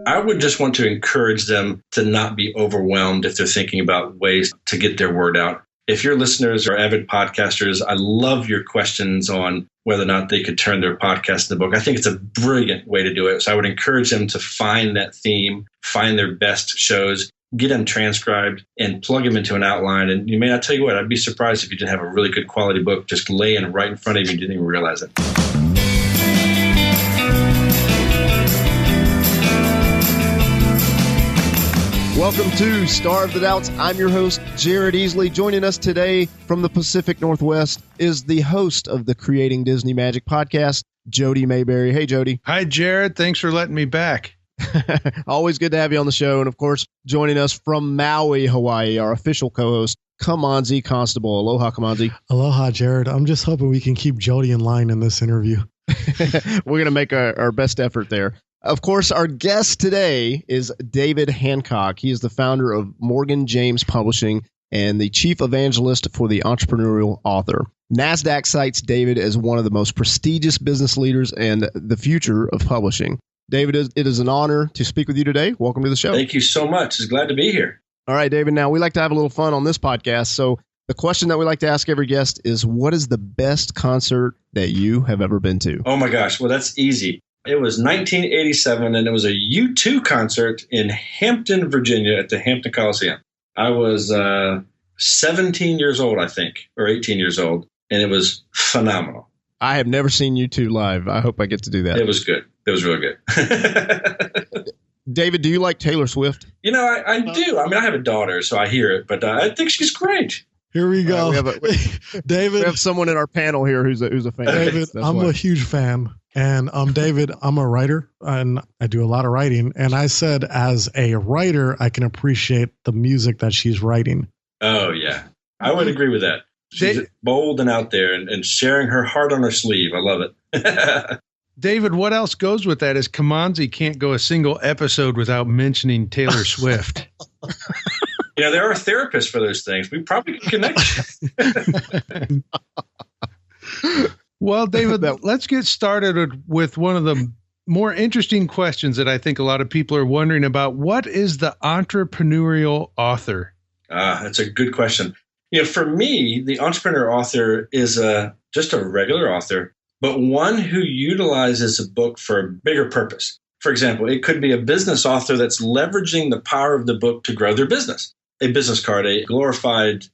I would just want to encourage them to not be overwhelmed if they're thinking about ways to get their word out. If your listeners are avid podcasters, I love your questions on whether or not they could turn their podcast into a book. I think it's a brilliant way to do it. So I would encourage them to find that theme, find their best shows, get them transcribed, and plug them into an outline. And you may not tell you what, I'd be surprised if you didn't have a really good quality book just laying right in front of you and you didn't even realize it. Welcome to Starve the Doubts. I'm your host, Jared Easley. Joining us today from the Pacific Northwest is the host of the Creating Disney Magic podcast, Jody Mayberry. Hey, Jody. Hi, Jared. Thanks for letting me back. Always good to have you on the show. And, of course, joining us from Maui, Hawaii, our official co-host, Kamanzi Constable. Aloha, Kamanzi. Aloha, Jared. I'm just hoping we can keep Jody in line in this interview. We're going to make our best effort there. Of course, our guest today is David Hancock. He is the founder of Morgan James Publishing and the chief evangelist for the entrepreneurial author. NASDAQ cites David as one of the most prestigious business leaders and the future of publishing. David, it is an honor to speak with you today. Welcome to the show. Thank you so much. It's glad to be here. All right, David. Now, we like to have a little fun on this podcast. So the question that we like to ask every guest is, what is the best concert that you have ever been to? Oh, my gosh. Well, that's easy. It was 1987, and it was a U2 concert in Hampton, Virginia at the Hampton Coliseum. I was 17 years old, I think, or 18 years old, and it was phenomenal. I have never seen U2 live. I hope I get to do that. It was good. It was really good. David, do you like Taylor Swift? You know, I do. I mean, I have a daughter, so I hear it, but I think she's great. Here we go. David, we have someone in our panel here who's a fan. David, I'm a huge fan. And David, I'm a writer, and I do a lot of writing. And I said, as a writer, I can appreciate the music that she's writing. Oh, yeah. I would agree with that. She's bold and out there and sharing her heart on her sleeve. I love it. David, what else goes with that is Kamanzi can't go a single episode without mentioning Taylor Swift. Yeah, there are therapists for those things. We probably can connect. Well, David, let's get started with one of the more interesting questions that I think a lot of people are wondering about. What is the entrepreneurial author? That's a good question. You know, for me, the entrepreneur author is just a regular author, but one who utilizes a book for a bigger purpose. For example, it could be a business author that's leveraging the power of the book to grow their business. A business card, a glorified,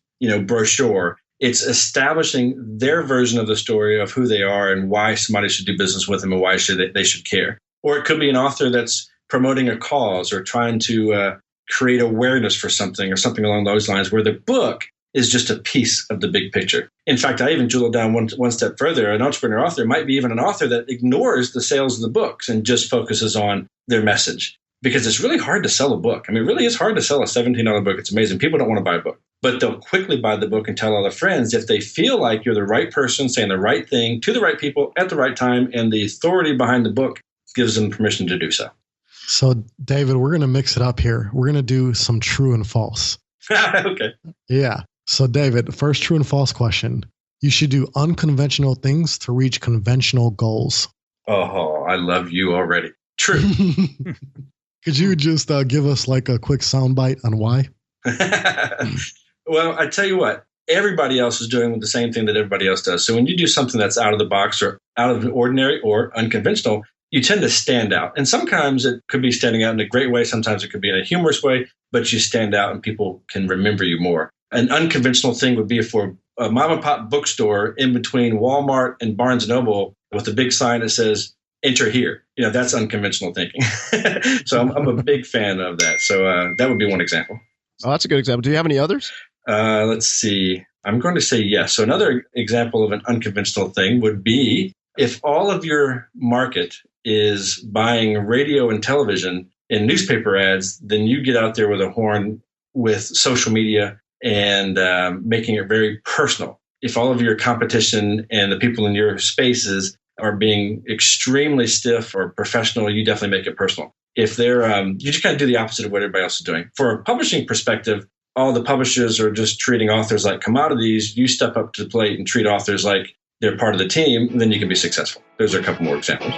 brochure. It's establishing their version of the story of who they are and why somebody should do business with them and why they should care. Or it could be an author that's promoting a cause or trying to create awareness for something or something along those lines, where the book is just a piece of the big picture. In fact, I even drill it down one step further. An entrepreneur author might be even an author that ignores the sales of the books and just focuses on their message. Because it's really hard to sell a book. I mean, it really is hard to sell a $17 book. It's amazing. People don't want to buy a book. But they'll quickly buy the book and tell all their friends if they feel like you're the right person, saying the right thing to the right people at the right time, and the authority behind the book gives them permission to do so. So, David, we're going to mix it up here. We're going to do some true and false. Okay. Yeah. So, David, first true and false question. You should do unconventional things to reach conventional goals. Oh, I love you already. True. Could you just give us like a quick soundbite on why? Well, I tell you what, everybody else is doing the same thing that everybody else does. So when you do something that's out of the box or out of the ordinary or unconventional, you tend to stand out. And sometimes it could be standing out in a great way. Sometimes it could be in a humorous way, but you stand out and people can remember you more. An unconventional thing would be for a mom and pop bookstore in between Walmart and Barnes & Noble with a big sign that says, "Enter here." That's unconventional thinking. So I'm a big fan of that. So that would be one example. Oh, that's a good example. Do you have any others? Let's see. I'm going to say yes. So another example of an unconventional thing would be if all of your market is buying radio and television and newspaper ads, then you get out there with a horn with social media and making it very personal. If all of your competition and the people in your spaces are being extremely stiff or professional, you definitely make it personal. If they're, you just kind of do the opposite of what everybody else is doing. For a publishing perspective, all the publishers are just treating authors like commodities. You step up to the plate and treat authors like they're part of the team, and then you can be successful. Those are a couple more examples.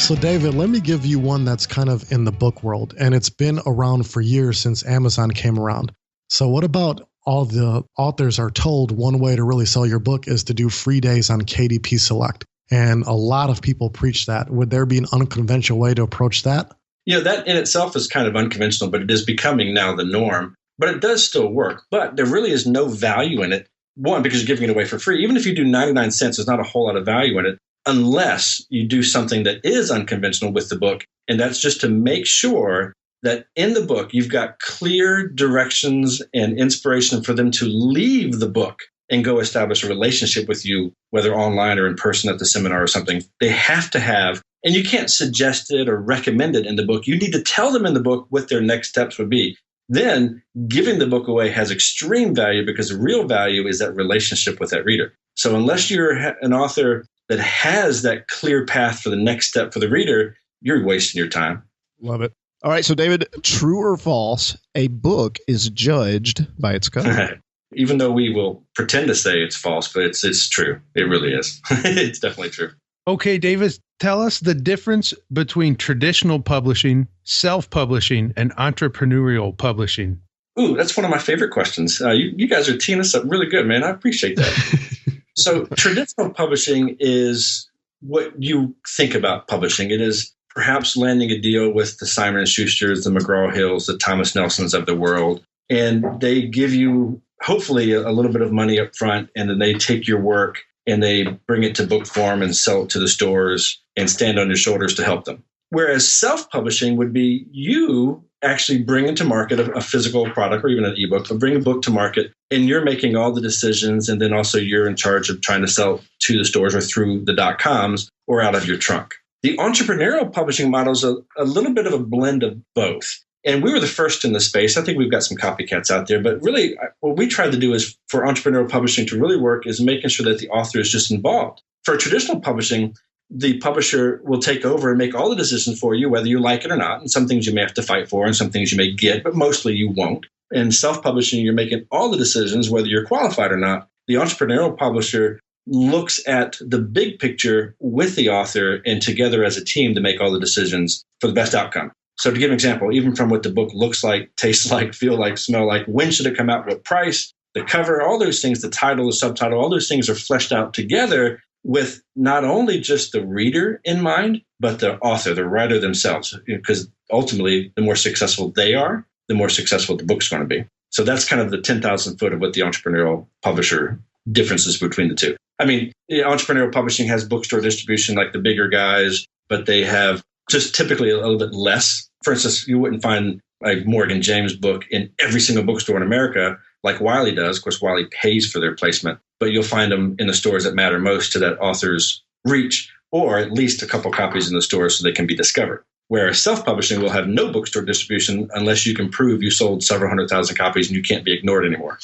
So, David, let me give you one that's kind of in the book world, and it's been around for years since Amazon came around. So what about all the authors are told one way to really sell your book is to do free days on KDP Select. And a lot of people preach that. Would there be an unconventional way to approach that? That in itself is kind of unconventional, but it is becoming now the norm. But it does still work. But there really is no value in it. One, because you're giving it away for free. Even if you do 99 cents, there's not a whole lot of value in it unless you do something that is unconventional with the book. And that's just to make sure that in the book, you've got clear directions and inspiration for them to leave the book and go establish a relationship with you, whether online or in person at the seminar or something. They have to have, and you can't suggest it or recommend it in the book. You need to tell them in the book what their next steps would be. Then giving the book away has extreme value because the real value is that relationship with that reader. So unless you're an author that has that clear path for the next step for the reader, you're wasting your time. Love it. All right. So, David, true or false, a book is judged by its cover? Even though we will pretend to say it's false, but it's true. It really is. It's definitely true. Okay, David, tell us the difference between traditional publishing, self-publishing, and entrepreneurial publishing. Ooh, that's one of my favorite questions. You guys are teeing us up really good, man. I appreciate that. So traditional publishing is what you think about publishing. It is perhaps landing a deal with the Simon & Schusters, the McGraw-Hills, the Thomas Nelsons of the world, and they give you hopefully a little bit of money up front, and then they take your work and they bring it to book form and sell it to the stores and stand on your shoulders to help them. Whereas self-publishing would be you actually bringing to market a physical product or even an ebook, but bring a book to market and you're making all the decisions. And then also you're in charge of trying to sell to the stores or through the .coms or out of your trunk. The entrepreneurial publishing model is a little bit of a blend of both. And we were the first in the space. I think we've got some copycats out there. But really, what we tried to do is for entrepreneurial publishing to really work is making sure that the author is just involved. For traditional publishing, the publisher will take over and make all the decisions for you, whether you like it or not. And some things you may have to fight for and some things you may get, but mostly you won't. In self-publishing, you're making all the decisions, whether you're qualified or not. The entrepreneurial publisher looks at the big picture with the author and together as a team to make all the decisions for the best outcome. So to give an example, even from what the book looks like, tastes like, feel like, smell like, when should it come out, what price, the cover, all those things, the title, the subtitle, all those things are fleshed out together with not only just the reader in mind, but the author, the writer themselves, because ultimately the more successful they are, the more successful the book's going to be. So that's kind of the 10,000 foot of what the entrepreneurial publisher differences between the two. I mean, entrepreneurial publishing has bookstore distribution like the bigger guys, but they have just typically a little bit less. For instance, you wouldn't find a Morgan James book in every single bookstore in America like Wiley does. Of course, Wiley pays for their placement, but you'll find them in the stores that matter most to that author's reach, or at least a couple copies in the stores so they can be discovered. Whereas self-publishing will have no bookstore distribution unless you can prove you sold several 100,000 copies and you can't be ignored anymore.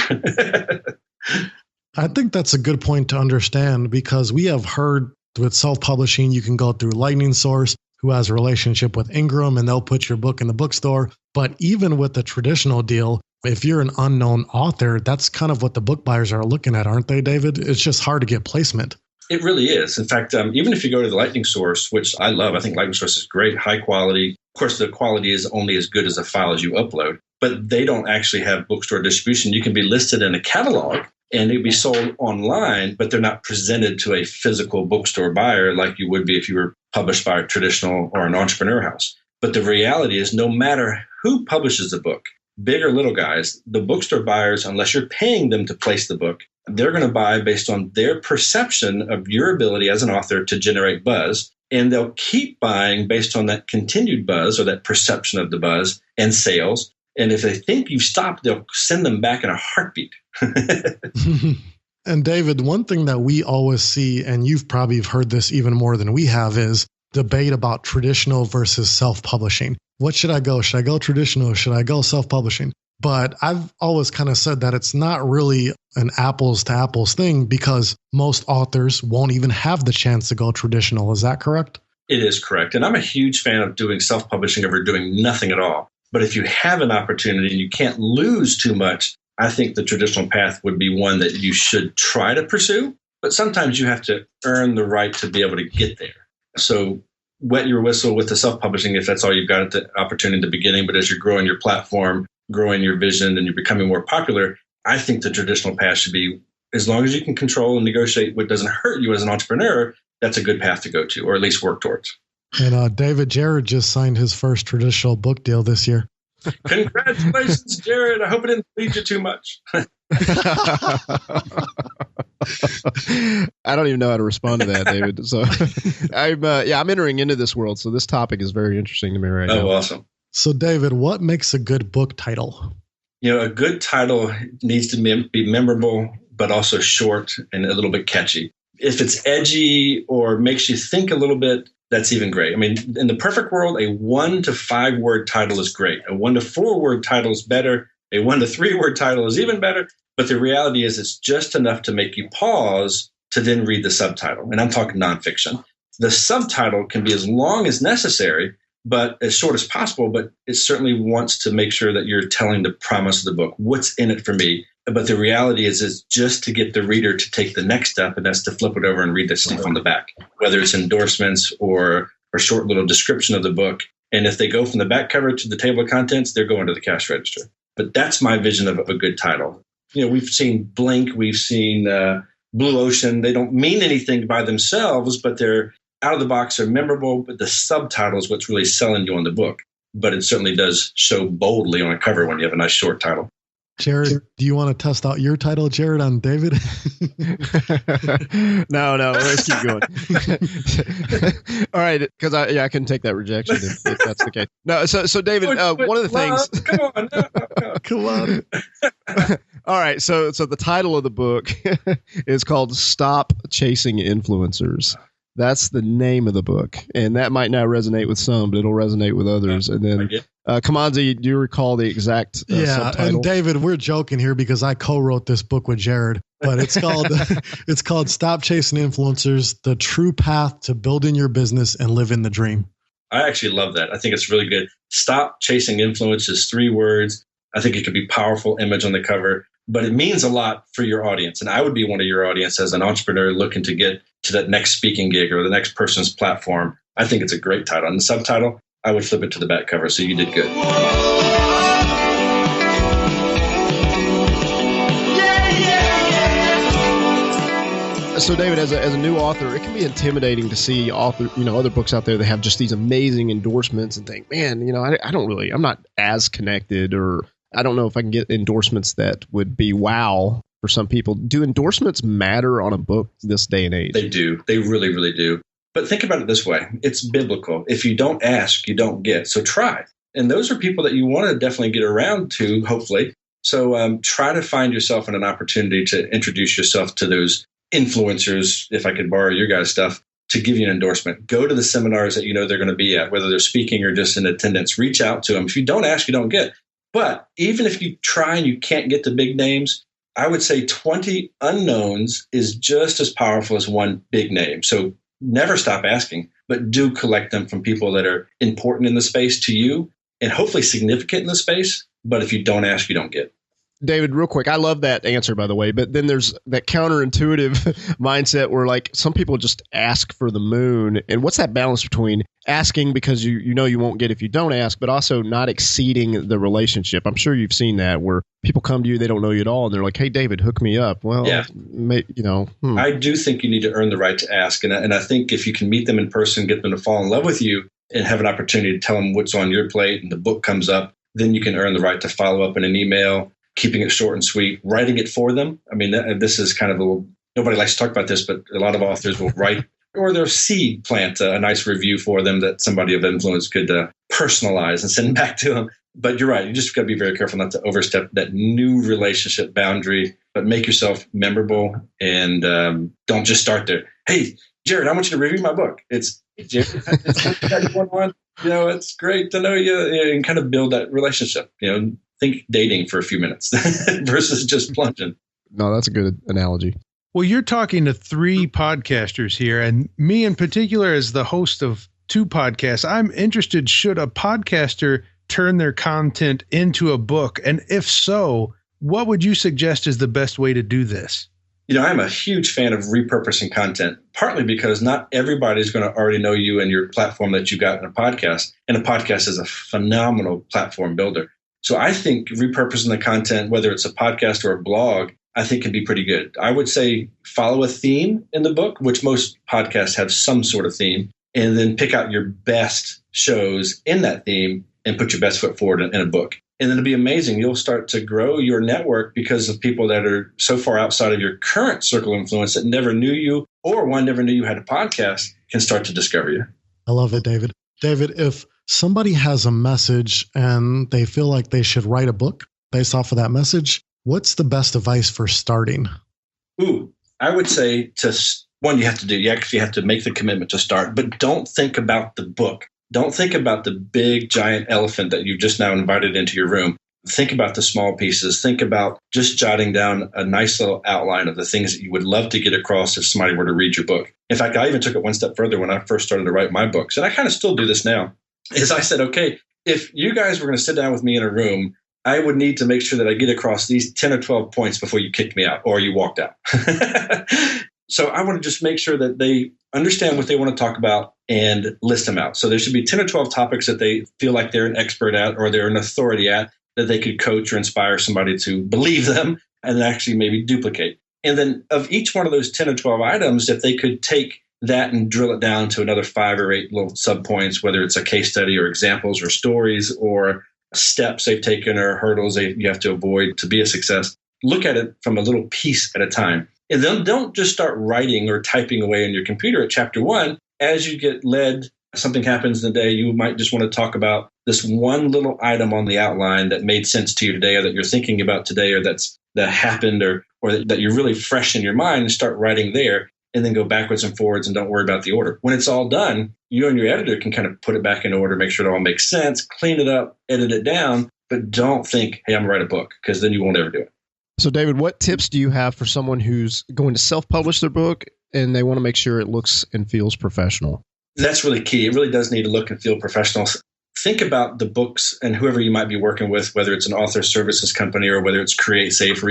I think that's a good point to understand because we have heard with self-publishing, you can go through Lightning Source, who has a relationship with Ingram, and they'll put your book in the bookstore. But even with the traditional deal, if you're an unknown author, that's kind of what the book buyers are looking at, aren't they, David? It's just hard to get placement. It really is. In fact, even if you go to the Lightning Source, which I love, I think Lightning Source is great, high quality. Of course, the quality is only as good as the file as you upload, but they don't actually have bookstore distribution. You can be listed in a catalog and it'd be sold online, but they're not presented to a physical bookstore buyer like you would be if you were published by a traditional or an entrepreneur house. But the reality is no matter who publishes the book, big or little guys, the bookstore buyers, unless you're paying them to place the book, they're going to buy based on their perception of your ability as an author to generate buzz. And they'll keep buying based on that continued buzz or that perception of the buzz and sales. And if they think you've stopped, they'll send them back in a heartbeat. And David, one thing that we always see, and you've probably heard this even more than we have, is debate about traditional versus self-publishing. What should I go? Should I go traditional? Should I go self-publishing? But I've always kind of said that it's not really an apples to apples thing because most authors won't even have the chance to go traditional. Is that correct? It is correct. And I'm a huge fan of doing self-publishing over doing nothing at all. But if you have an opportunity and you can't lose too much, I think the traditional path would be one that you should try to pursue. But sometimes you have to earn the right to be able to get there. So wet your whistle with the self-publishing if that's all you've got at the opportunity in the beginning. But as you're growing your platform, growing your vision, and you're becoming more popular, I think the traditional path should be, as long as you can control and negotiate what doesn't hurt you as an entrepreneur, that's a good path to go to, or at least work towards. And David Jared just signed his first traditional book deal this year. Congratulations, Jared. I hope it didn't lead you too much. I don't even know how to respond to that, David. So I'm entering into this world. So this topic is very interesting to me right now. Oh, awesome. So David, what makes a good book title? A good title needs to be memorable, but also short and a little bit catchy. If it's edgy or makes you think a little bit, that's even great. I mean, in the perfect world, a 1 to 5 word title is great. A 1 to 4 word title is better. A 1 to 3 word title is even better. But the reality is it's just enough to make you pause to then read the subtitle. And I'm talking nonfiction. The subtitle can be as long as necessary, but as short as possible. But it certainly wants to make sure that you're telling the promise of the book. What's in it for me? But the reality is it's just to get the reader to take the next step, and that's to flip it over and read the stuff on the back, whether it's endorsements or a short little description of the book. And if they go from the back cover to the table of contents, they're going to the cash register. But that's my vision of a good title. We've seen Blink, we've seen Blue Ocean. They don't mean anything by themselves, but they're out of the box, they're memorable. But the subtitle is what's really selling you on the book. But it certainly does show boldly on a cover when you have a nice short title. Jared, do you want to test out your title, Jared, on David? No, let's keep going. All right, because I can take that rejection if that's the case. No, so David, one of the things. Come on. All right, so the title of the book is called "Stop Chasing Influencers." That's the name of the book, and that might not resonate with some, but it'll resonate with others. And then, Kamanzi, do you recall the exact subtitle? And David, we're joking here because I co-wrote this book with Jared, but it's called "Stop Chasing Influencers: The True Path to Building Your Business and Living the Dream." I actually love that. I think it's really good. Stop chasing influence is 3 words. I think it could be powerful image on the cover, but it means a lot for your audience. And I would be one of your audience as an entrepreneur looking to get to that next speaking gig or the next person's platform. I think it's a great title. And the subtitle, I would flip it to the back cover. So you did good. So David, as a new author, it can be intimidating to see other books out there that have just these amazing endorsements and think, man, I'm not as connected, or I don't know if I can get endorsements that would be wow for some people. Do endorsements matter on a book this day and age? They do. They really, really do. But think about it this way. It's biblical. If you don't ask, you don't get. So try. And those are people that you want to definitely get around to, hopefully. So try to find yourself in an opportunity to introduce yourself to those influencers, if I could borrow your guys' stuff, to give you an endorsement. Go to the seminars that they're going to be at, whether they're speaking or just in attendance. Reach out to them. If you don't ask, you don't get. But even if you try and you can't get the big names, I would say 20 unknowns is just as powerful as one big name. So never stop asking, but do collect them from people that are important in the space to you and hopefully significant in the space. But if you don't ask, you don't get. David, real quick, I love that answer, by the way, but then there's that counterintuitive mindset where like some people just ask for the moon. And what's that balance between asking because you know you won't get if you don't ask, but also not exceeding the relationship? I'm sure you've seen that where people come to you, they don't know you at all, and they're like, hey, David, hook me up. Well, yeah. I do think you need to earn the right to ask. And I think if you can meet them in person, get them to fall in love with you and have an opportunity to tell them what's on your plate and the book comes up, then you can earn the right to follow up in an email, keeping it short and sweet, writing it for them. I mean, this is kind of nobody likes to talk about this, but a lot of authors will write or their seed plant a nice review for them that somebody of influence could personalize and send back to them. But you're right. You just got to be very careful not to overstep that new relationship boundary, but make yourself memorable and don't just start there. Hey, Jared, I want you to review my book. It's Jared. It's great to know you and kind of build that relationship. Think dating for a few minutes versus just plunging. No, that's a good analogy. Well, you're talking to 3 podcasters here, and me in particular as the host of 2 podcasts, I'm interested, should a podcaster turn their content into a book? And if so, what would you suggest is the best way to do this? I'm a huge fan of repurposing content, partly because not everybody's going to already know you and your platform that you got in a podcast. And a podcast is a phenomenal platform builder. So I think repurposing the content, whether it's a podcast or a blog, I think can be pretty good. I would say follow a theme in the book, which most podcasts have some sort of theme, and then pick out your best shows in that theme and put your best foot forward in a book. And then it'll be amazing. You'll start to grow your network because of people that are so far outside of your current circle of influence that never knew you or one never knew you had a podcast can start to discover you. I love it, David. David, if somebody has a message and they feel like they should write a book based off of that message, what's the best advice for starting? I would say you actually have to make the commitment to start, but don't think about the book. Don't think about the big giant elephant that you've just now invited into your room. Think about the small pieces. Think about just jotting down a nice little outline of the things that you would love to get across if somebody were to read your book. In fact, I even took it one step further when I first started to write my books. And I kind of still do this now. Is I said, okay, if you guys were going to sit down with me in a room, I would need to make sure that I get across these 10 or 12 points before you kicked me out or you walked out. So I want to just make sure that they understand what they want to talk about and list them out. So there should be 10 or 12 topics that they feel like they're an expert at or they're an authority at that they could coach or inspire somebody to believe them and actually maybe duplicate. And then of each one of those 10 or 12 items, if they could take that and drill it down to another 5 or 8 little subpoints, whether it's a case study or examples or stories or steps they've taken or hurdles you have to avoid to be a success, look at it from a little piece at a time. And then don't just start writing or typing away on your computer at chapter 1. As you get led, something happens in the day, you might just want to talk about this one little item on the outline that made sense to you today or that you're thinking about today or that happened or that you're really fresh in your mind and start writing there and then go backwards and forwards and don't worry about the order. When it's all done, you and your editor can kind of put it back in order, make sure it all makes sense, clean it up, edit it down, but don't think, hey, I'm going to write a book because then you won't ever do it. So, David, what tips do you have for someone who's going to self-publish their book and they want to make sure it looks and feels professional? That's really key. It really does need to look and feel professional. Think about the books and whoever you might be working with, whether it's an author services company or whether it's CreateSpace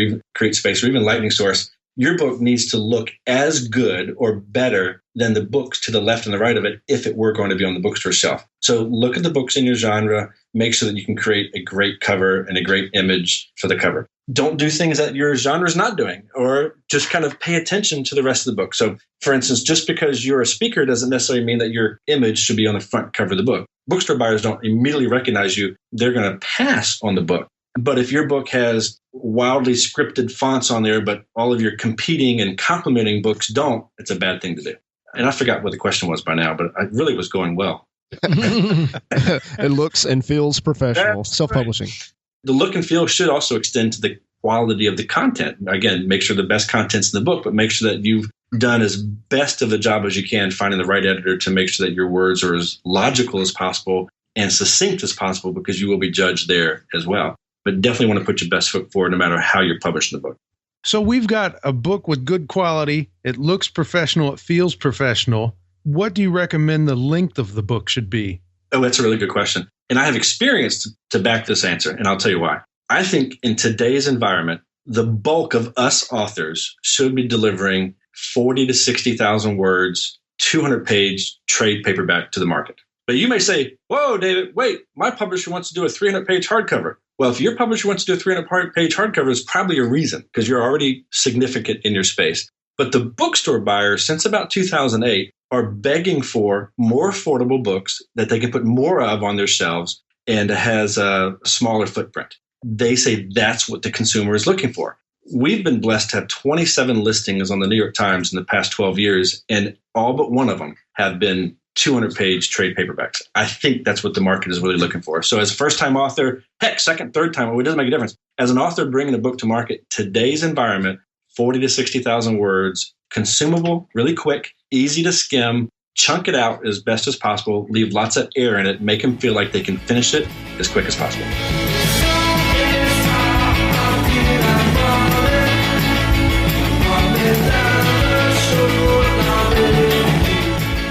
or even Lightning Source. Your book needs to look as good or better than the books to the left and the right of it if it were going to be on the bookstore shelf. So look at the books in your genre, make sure that you can create a great cover and a great image for the cover. Don't do things that your genre is not doing, or just kind of pay attention to the rest of the book. So, for instance, just because you're a speaker doesn't necessarily mean that your image should be on the front cover of the book. Bookstore buyers don't immediately recognize you. They're going to pass on the book. But if your book has wildly scripted fonts on there, but all of your competing and complementing books don't, it's a bad thing to do. And I forgot what the question was by now, but I really was going well. It looks and feels professional. That's Self-publishing. Right. The look and feel should also extend to the quality of the content. Again, make sure the best content's in the book, but make sure that you've done as best of a job as you can finding the right editor to make sure that your words are as logical as possible and succinct as possible, because you will be judged there as well. But definitely want to put your best foot forward no matter how you're publishing the book. So we've got a book with good quality. It looks professional. It feels professional. What do you recommend the length of the book should be? Oh, that's a really good question. And I have experience to back this answer, and I'll tell you why. I think in today's environment, the bulk of us authors should be delivering 40 to 60,000 words, 200-page trade paperback to the market. But you may say, whoa, David, wait, my publisher wants to do a 300-page hardcover. Well, if your publisher wants to do a 300-page hardcover, there's probably a reason, because you're already significant in your space. But the bookstore buyers, since about 2008, are begging for more affordable books that they can put more of on their shelves and has a smaller footprint. They say that's what the consumer is looking for. We've been blessed to have 27 listings on the New York Times in the past 12 years, and all but one of them have been 200-page trade paperbacks. I think that's what the market is really looking for. So as a first-time author, heck, second, third time, it doesn't make a difference. As an author bringing a book to market, today's environment, 40 to 60,000 words, consumable, really quick, easy to skim, chunk it out as best as possible, leave lots of air in it, make them feel like they can finish it as quick as possible.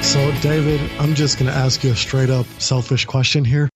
So, David, I'm just going to ask you a straight up selfish question here.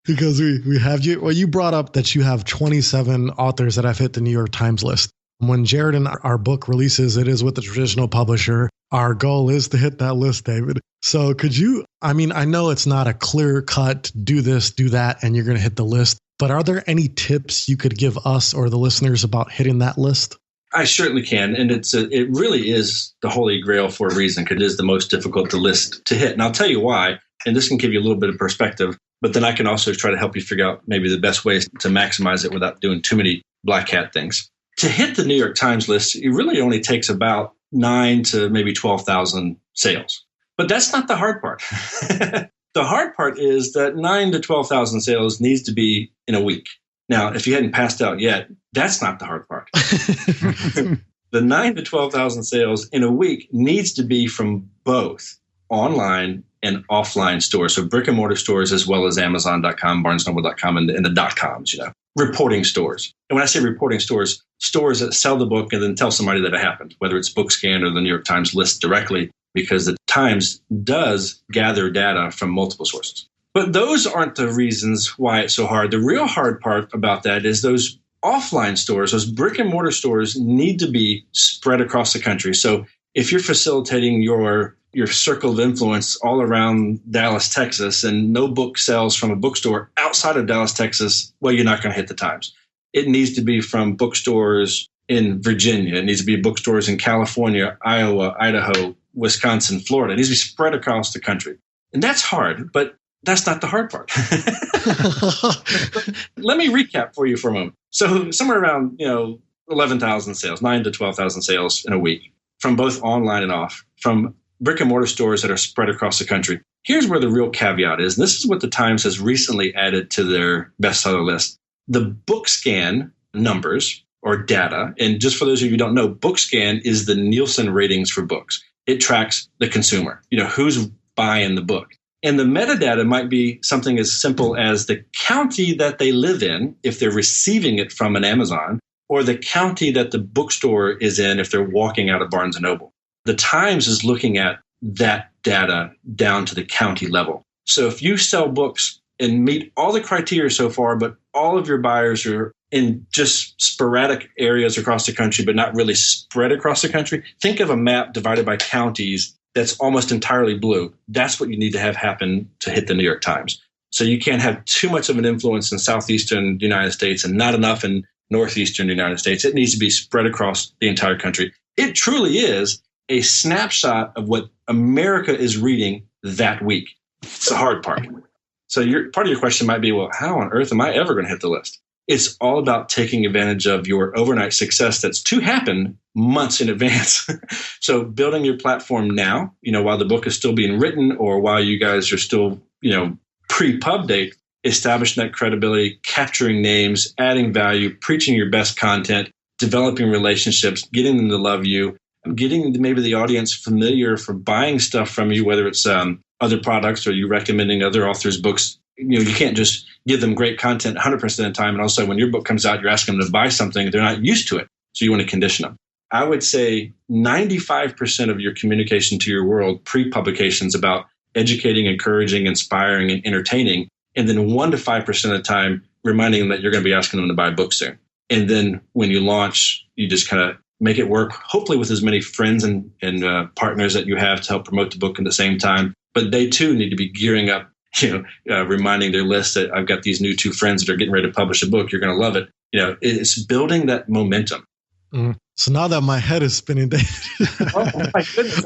Because we have you. Well, you brought up that you have 27 authors that have hit the New York Times list. When Jared and our book releases, it is with the traditional publisher. Our goal is to hit that list, David. So could you, I mean, I know it's not a clear cut, do this, do that, and you're going to hit the list, but are there any tips you could give us or the listeners about hitting that list? I certainly can. And it really is the holy grail for a reason, because it is the most difficult list to hit. And I'll tell you why, and this can give you a little bit of perspective, but then I can also try to help you figure out maybe the best ways to maximize it without doing too many black hat things. To hit the New York Times list, it really only takes about 9 to maybe 12,000 sales. But that's not the hard part. The hard part is that 9 to 12,000 sales needs to be in a week. Now, if you hadn't passed out yet, that's not the hard part. The 9 to 12,000 sales in a week needs to be from both online and offline stores. So brick and mortar stores, as well as Amazon.com, BarnesNoble.com, and the .coms, reporting stores. And when I say reporting stores, stores that sell the book and then tell somebody that it happened, whether it's BookScan or the New York Times list directly, because the Times does gather data from multiple sources. But those aren't the reasons why it's so hard. The real hard part about that is those offline stores, those brick and mortar stores, need to be spread across the country. So if you're facilitating your circle of influence all around Dallas, Texas, and no book sells from a bookstore outside of Dallas, Texas, well, you're not going to hit the Times. It needs to be from bookstores in Virginia. It needs to be bookstores in California, Iowa, Idaho, Wisconsin, Florida. It needs to be spread across the country. And that's hard, but that's not the hard part. Let me recap for you for a moment. So somewhere around, 11,000 sales, 9 to 12,000 sales in a week from both online and off, from brick and mortar stores that are spread across the country. Here's where the real caveat is. And this is what the Times has recently added to their bestseller list. The BookScan numbers or data, and just for those of you who don't know, BookScan is the Nielsen ratings for books. It tracks the consumer, who's buying the book. And the metadata might be something as simple as the county that they live in, if they're receiving it from an Amazon, or the county that the bookstore is in if they're walking out of Barnes & Noble. The Times is looking at that data down to the county level. So if you sell books and meet all the criteria so far, but all of your buyers are in just sporadic areas across the country, but not really spread across the country, think of a map divided by counties that's almost entirely blue. That's what you need to have happen to hit the New York Times. So you can't have too much of an influence in southeastern United States and not enough in northeastern United States. It needs to be spread across the entire country. It truly is a snapshot of what America is reading that week. It's the hard part. So part of your question might be, well, how on earth am I ever going to hit the list? It's all about taking advantage of your overnight success that's to happen months in advance. So building your platform now, while the book is still being written or while you guys are still, pre-pub date, establishing that credibility, capturing names, adding value, preaching your best content, developing relationships, getting them to love you, getting maybe the audience familiar for buying stuff from you, whether it's other products or you recommending other authors' books. You can't just give them great content 100% of the time. And also when your book comes out, you're asking them to buy something. They're not used to it. So you want to condition them. I would say 95% of your communication to your world pre-publication is about educating, encouraging, inspiring, and entertaining. And then 1 to 5% of the time, reminding them that you're going to be asking them to buy a book soon. And then when you launch, you just kind of make it work, hopefully with as many friends and partners that you have to help promote the book at the same time. But they too need to be gearing up, reminding their list that I've got these new 2 friends that are getting ready to publish a book. You're going to love it. It's building that momentum. So now that my head is spinning, David. Oh my goodness.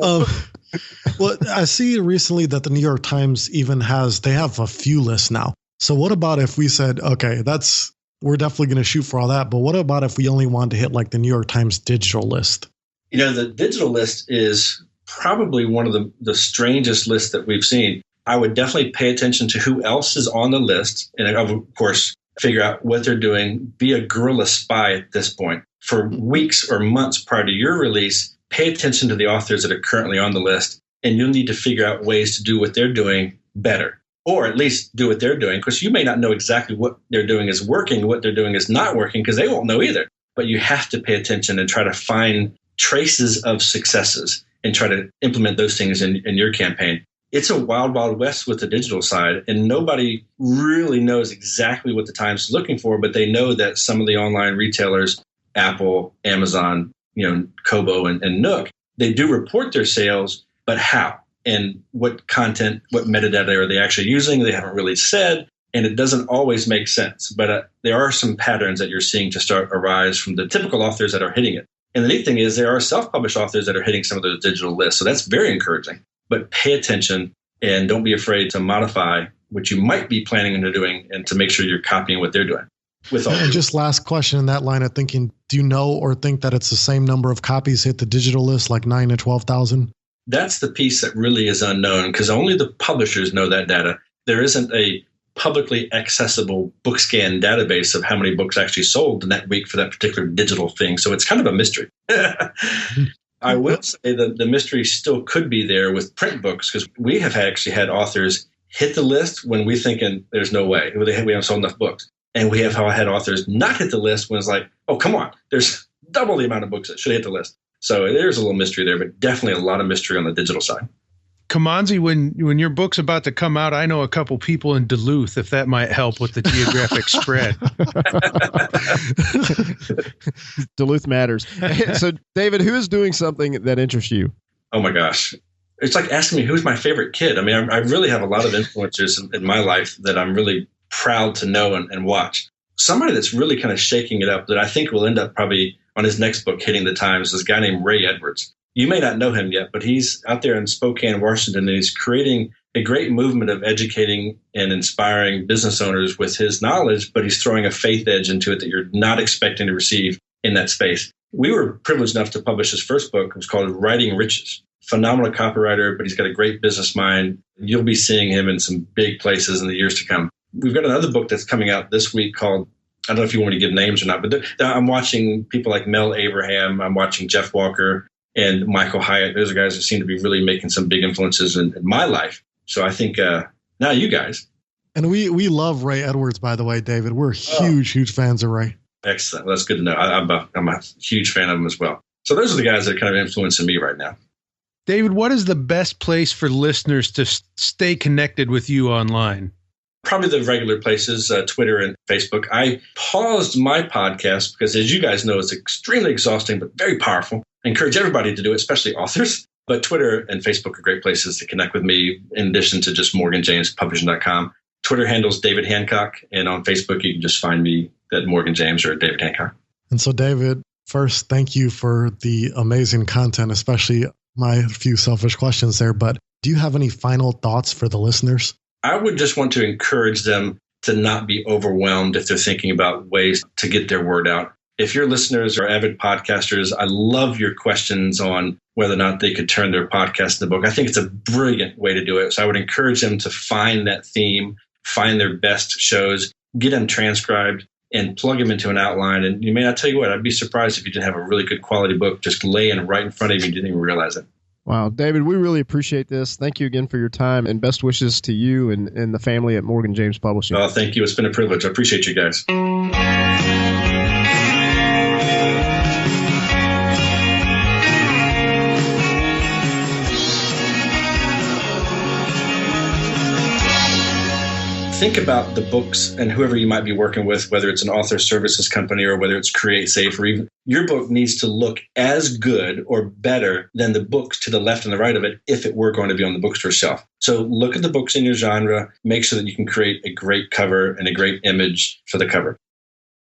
Well, I see recently that the New York Times even they have a few lists now. So what about if we said, okay, we're definitely going to shoot for all that. But what about if we only wanted to hit like the New York Times digital list? The digital list is probably one of the strangest lists that we've seen. I would definitely pay attention to who else is on the list. And of course, figure out what they're doing. Be a guerrilla spy at this point. For weeks or months prior to your release, pay attention to the authors that are currently on the list. And you'll need to figure out ways to do what they're doing better. Or at least do what they're doing, because you may not know exactly what they're doing is working, what they're doing is not working, because they won't know either. But you have to pay attention and try to find traces of successes and try to implement those things in your campaign. It's a wild, wild west with the digital side, and nobody really knows exactly what the Times is looking for, but they know that some of the online retailers Apple, Amazon, Kobo and Nook. They do report their sales, but how? And what content, what metadata are they actually using? They haven't really said, and it doesn't always make sense. But there are some patterns that you're seeing to start arise from the typical authors that are hitting it. And the neat thing is there are self-published authors that are hitting some of those digital lists. So that's very encouraging. But pay attention and don't be afraid to modify what you might be planning on doing and to make sure you're copying what they're doing. And just last question in that line of thinking, do you know or think that it's the same number of copies hit the digital list, like 9 to 12,000? That's the piece that really is unknown because only the publishers know that data. There isn't a publicly accessible book scan database of how many books actually sold in that week for that particular digital thing. So it's kind of a mystery. I will say that the mystery still could be there with print books because we have actually had authors hit the list when we're thinking there's no way. We haven't sold enough books. And we have had authors not hit the list when it's like, oh, come on, there's double the amount of books that should hit the list. So there's a little mystery there, but definitely a lot of mystery on the digital side. Kamanzi, when your book's about to come out, I know a couple people in Duluth, if that might help with the geographic spread. Duluth matters. So, David, who is doing something that interests you? Oh, my gosh. It's like asking me who's my favorite kid. I mean, I really have a lot of influencers in my life that I'm really proud to know and watch. Somebody that's really kind of shaking it up that I think will end up probably on his next book hitting the Times is a guy named Ray Edwards. You may not know him yet, but he's out there in Spokane, Washington, and he's creating a great movement of educating and inspiring business owners with his knowledge, but he's throwing a faith edge into it that you're not expecting to receive in that space. We were privileged enough to publish his first book. It was called Writing Riches. Phenomenal copywriter, but he's got a great business mind. You'll be seeing him in some big places in the years to come. We've got another book that's coming out this week called, I don't know if you want to give names or not, but I'm watching people like Mel Abraham. I'm watching Jeff Walker and Michael Hyatt. Those are guys that seem to be really making some big influences in my life. So I think now you guys. And we love Ray Edwards, by the way, David. We're huge fans of Ray. Excellent. Well, that's good to know. I'm a huge fan of him as well. So those are the guys that are kind of influencing me right now. David, what is the best place for listeners to stay connected with you online? Probably the regular places, Twitter and Facebook. I paused my podcast because, as you guys know, it's extremely exhausting, but very powerful. I encourage everybody to do it, especially authors. But Twitter and Facebook are great places to connect with me, in addition to just morganjamespublishing.com. Twitter handles David Hancock, and on Facebook, you can just find me at Morgan James or David Hancock. And so, David, first, thank you for the amazing content, especially my few selfish questions there. But do you have any final thoughts for the listeners? I would just want to encourage them to not be overwhelmed if they're thinking about ways to get their word out. If your listeners are avid podcasters, I love your questions on whether or not they could turn their podcast into a book. I think it's a brilliant way to do it. So I would encourage them to find that theme, find their best shows, get them transcribed, and plug them into an outline. And you may not tell you what, I'd be surprised if you didn't have a really good quality book just laying right in front of you and you didn't even realize it. Wow, David, we really appreciate this. Thank you again for your time, and best wishes to you and the family at Morgan James Publishing. Oh, thank you. It's been a privilege. I appreciate you guys. Think about the books and whoever you might be working with, whether it's an author services company or whether it's CreateSafe, or even your book needs to look as good or better than the books to the left and the right of it if it were going to be on the bookstore shelf. So look at the books in your genre, make sure that you can create a great cover and a great image for the cover.